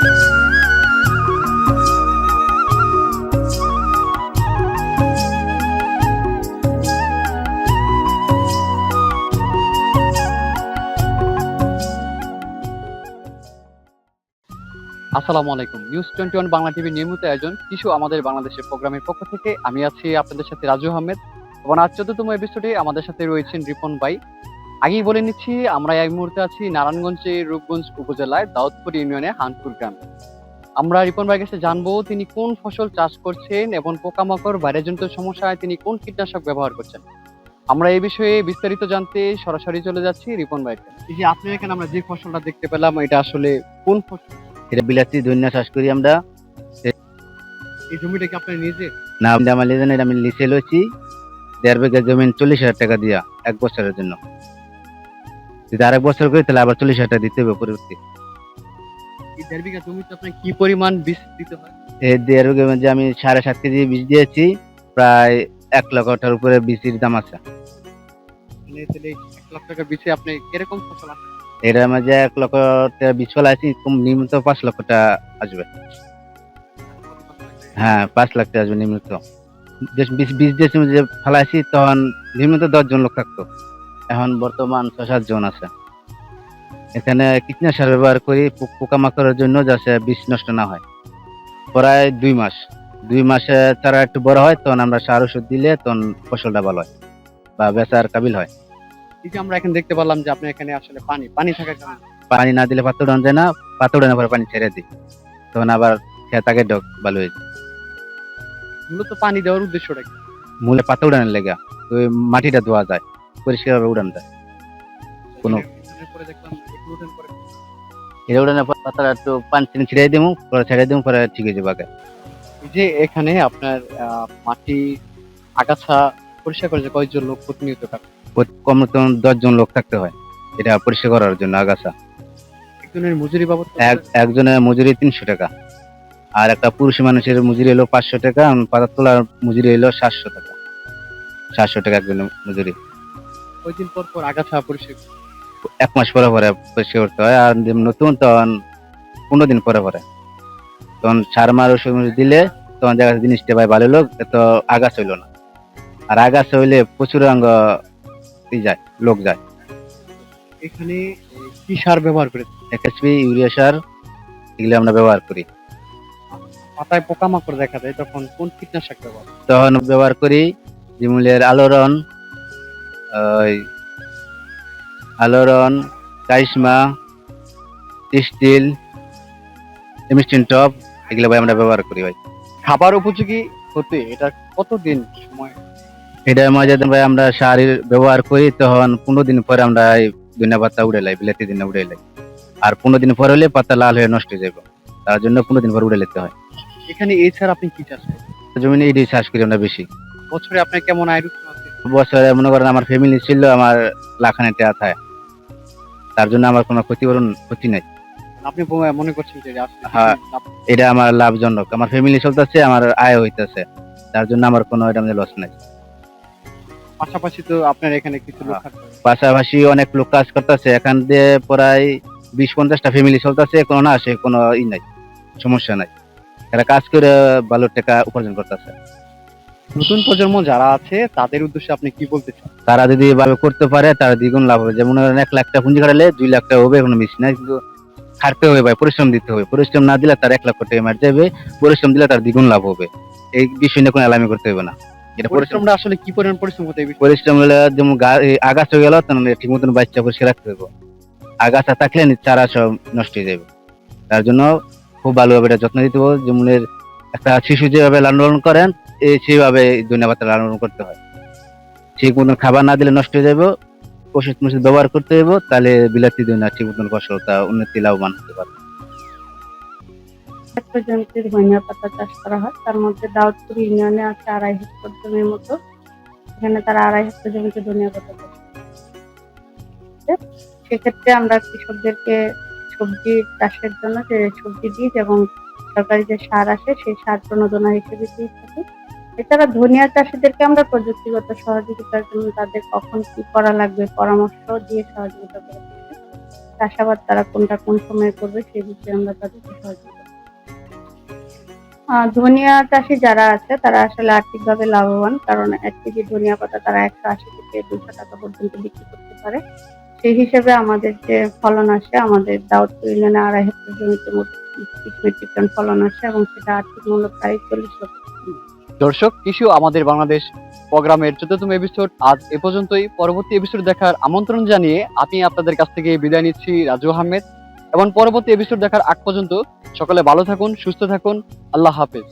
আসসালামু আলাইকুম। নিউজ 21 বাংলা টিভির নিয়মিত আয়োজন কিছু আমাদের বাংলাদেশের প্রোগ্রামের পক্ষ থেকে আমি আছি আপনাদের সাথে রাজু আহমেদ এবং আজ 14তম এপিসোডে আমাদের সাথে রয়েছেন রিপন ভাই। আগেই বলে নিচ্ছি, আমরা এই মুহূর্তে আছি নারায়ণগঞ্জের রূপগঞ্জ উপজেলায় দাউদপুর ইউনিয়নে হানপুর গ্রামে। আমরা রিপন ভাইয়ের কাছে জানবো তিনি কোন ফসল চাষ করছেন এবং পোকামাকড় ভাইরাসজনিত সমস্যায় তিনি কোন কীটনাশক ব্যবহার করছেন। আমরা এই বিষয়ে বিস্তারিত জানতে সরাসরি চলে যাচ্ছি রিপন ভাইয়ের কাছে। এই যে আপনি এখানে আমরা যে ফসলটা দেখতে পেলাম, এটা আসলে কোন ফসল? এটা বিলাতি ধনিয়া চাষ করি আমরা। এই জমিটা কি আপনার নিজের? না, আমার লিজেন আমি লিসে লইছি 1.5 বিঘা জমি 40,000 টাকা দিয়া 1 বছরের জন্য। যদি আরেক বছর করি তাহলে আবার 40,000 টাকা দিতে হবে পরবর্তী। এই 1.5 বিঘা জমিতে আপনার কি পরিমাণ বীজ দিতে হয়? এই 1.5 বিঘা যে আমি 7.5 কেজি বীজ দিয়েছি, প্রায় 1 লক্ষ টাকার উপরে বীজের দাম আছে। মানে তাহলে 1 লাখ টাকা বীজে আপনি কিরকম ফসল আসে? এটার মাঝে 1 লক্ষ টাকা বীজ ফলাইছি, নিম্নত 5 লক্ষ টাকা আসবে। হ্যাঁ, 5 লাখ টাকা আসবে নিম্নত। বীজ যে ফলাইছি তখন নিম্নত 10 জন লোক থাকতো, এখন বর্তমান 6-7 জন আছে। এখানে কীটনাশক ব্যবহার করি পোকামাকড়ের জন্য, যাতে বীজ নষ্ট না হয়। প্রায় 2 মাসে চারা একটু বড় হয়, তখন আমরা সার ওষুধ দিলে তখন ফসলটা ভালো হয় বা বেচার কাবিল হয়। এই যে আমরা এখানে দেখতে পেলাম যে আপনি এখানে আসলে পানি থাকার কারণে পানি না দিলে পাতা উড়ানো যায় না, পাতা উড়ানোর পরে পানি ছেড়ে দিই, তখন আবার খেতাকে ডক ভালো হয়েছে। মূলত পানি দেওয়ার উদ্দেশ্যটা কি? মূলে পাতা উড়ানোর লেগে ওই মাটিটা ধোয়া যায়, পরিষ্কারভাবে উড়ানো যায়। কোনো এখানে পরে দেখলাম একটু উঠান পরে এটা উড়ানোর পর পাতাটা একটু পানি ছিটিয়ে দিব, পরে ছেড়ে দিব, পরে ঠিক হয়ে যাবে আগে। এই যে এখানে আপনার মাটি আগাছা পরিষ্কার করে যে কয়েকজন লোক প্রতিনিয়ত থাকে? কমসে কম 10 জন লোক থাকতে হয় এটা পরিষ্কার করার জন্য আগাছা। একজনের মজুরি বাবদ একজনের মজুরি 300 টাকা, আর একটা পুরুষ মানুষের মজুরি হলো 500 টাকা, পাতা তোলার মজুরি হলো 700 টাকা। 700 টাকা একজনের মজুরি। কয়েকদিন পর পর আগাছা পরিষ্কার 1 মাস পরে পরে পরিষ্কার করতে হয়, আর নতুন তখন 15 দিন পরে পরে। তখন সার মার ওষুধ দিলে তখন দেখা যাচ্ছে জিনিসটা ভাই ভালো লোক, এত আগাছা হইলো না। আর আগাছা হইলে প্রচুর যায়, লোক যায়। এখানে কি সার ব্যবহার করে? এসপি, ইউরিয়া সার এগুলো আমরা ব্যবহার করি। পাতায় পোকামাকড় দেখা যায় তখন কোন কীটনাশক ব্যবহার? তখন ব্যবহার করি জিমুলের আলোরন, কারিশমা, স্টিল, এমিস্টিন টপ, এগুলো ভাই আমরা ব্যবহার করি ভাই। খাবার উপযোগী হতে এটা কতদিন সময়? এটার মাঝে ভাই আমরা সার ব্যবহার করি, তখন 15 দিন পরে আমরা এই ধনিয়া পাতা উড়ে লাই, বিলাতি ধনিয়া উড়ে লাই। আর 15 দিন পরে হলে পাতা লাল হয়ে নষ্ট হয়ে যাবে, তার জন্য 15 দিন পর উড়ে নিতে হয়। এখানে এছাড়া আপনি কি চাষ করেন? জমিনে এটাই চাষ করি আমরা বেশি। বছরে আপনার কেমন আয় রুজি আছে? বছরে মনে করেন আমার ফ্যামিলি ছিল আমার লাখানে টাকা থাকে, তার জন্য আমার কোনো ক্ষতি নাই। আপনি মনে করছেন যে আসলে হ্যাঁ, এটা আমার লাভজনক, আমার ফ্যামিলি চলতেছে, আমার আয় হইতেছে, তার জন্য আমার কোনো এটা লস নাই। পাশাপাশি তো আপনার এখানে কিছু লোক থাকতে হবে। পাশাপাশি অনেক লোক কাজ করতেছে, এখান দিয়ে প্রায় 20-50টা ফ্যামিলি চলতেছে, কোনো না আসে, কোনো নাই, সমস্যা নাই। এরা কাজ করে ভালো টাকা উপার্জন করতেছে। নতুন প্রজন্ম যারা আছে তাদের উদ্দেশ্যে আপনি কি বলতে চান? তারা যদি এভাবে করতে পারে তারা দ্বিগুণ লাভ হবে। যেমন 1 লাখ টাকা পুঁজি খাটালে 2 লাখ টাকা হবে, কোনো বেশি না, কিন্তু খাটতে হবে ভাই, পরিশ্রম দিতে হবে। পরিশ্রম না দিলে তার 1 লক্ষ টাকা মার যাবে, পরিশ্রম দিলে তার দ্বিগুণ লাভ হবে। এই বিষয় নিয়ে কোনো আলামি করতে হবে না। এটা পরিশ্রমটা আসলে কি পরিমাণ পরিশ্রম হতে হবে? পরিশ্রম হলে যেমন আগাছা হয়ে গেল, তখন ঠিক মতন বাচ্চা পরিষ্কার রাখতে হবে। আগাছা থাকলে চারা সব নষ্ট হয়ে যাবে, তার জন্য খুব ভালোভাবে এটা যত্ন দিতে হবে। যেমন একটা শিশু যেভাবে লালন পালন করেন, সেইভাবে ধনিয়া পাতা লালন পালন করতে হয়। ঠিক মতন খাবার না দিলে নষ্ট হয়ে যাবে, ওষুধ মষুধ ব্যবহার করতে হবে, তাহলে বিলাতি ধনিয়া ঠিক মতন ফসলটা উন্নতি লাভবান হতে পারে। একটা জমিতে ধনিয়া পাতা চাষ করা হয়, তার মধ্যে দাউদপুর ইউনিয়নে আছে 2.5 হেক্টর জমির মতো। এখানে তারা 2.5 হেক্টর জমিতে ধনিয়া পাতা চাষ করে। সেক্ষেত্রে আমরা কৃষকদেরকে সবজি চাষের জন্য যে সবজি বীজ এবং সরকারি যে সার আসে সেই সার প্রণোদনা হিসেবে দিয়ে থাকি। এছাড়া ধনিয়া চাষিদেরকে আমরা প্রযুক্তিগত সহযোগিতার জন্য তাদের কখন কি করা লাগবে পরামর্শ দিয়ে সহযোগিতা করে থাকি। চাষাবাদ তারা কোনটা কোন সময়ে করবে সেই বিষয়ে আমরা তাদেরকে সহযোগিতা করি। ধনিয়া চাষি যারা আছে তারা আসলে আর্থিকভাবে লাভবান, কারণ 1 কেজি ধনিয়া পাতা তারা 180 থেকে 200 টাকা পর্যন্ত বিক্রি করতে পারে। সেই হিসেবে আমাদের যে ফলন আসে, আমাদের দাউদপুর ইউনিয়নে 2.5 হেক্টর জমিতে মোট 30 মেট্রিক টন ফলন আসে এবং সেটা আর্থিক মূল্য প্রায় 40 লক্ষ টাকা। দর্শক, কৃষি ও আমাদের বাংলাদেশ প্রোগ্রামের 14তম এপিসোড আজ এ পর্যন্তই। পরবর্তী এপিসোড দেখার আমন্ত্রণ জানিয়ে আমি আপনাদের কাছ থেকে বিদায় নিচ্ছি, রাজু আহমেদ। এবং পরবর্তী এপিসোড দেখার আগ পর্যন্ত সকলে ভালো থাকুন, সুস্থ থাকুন। আল্লাহ হাফেজ।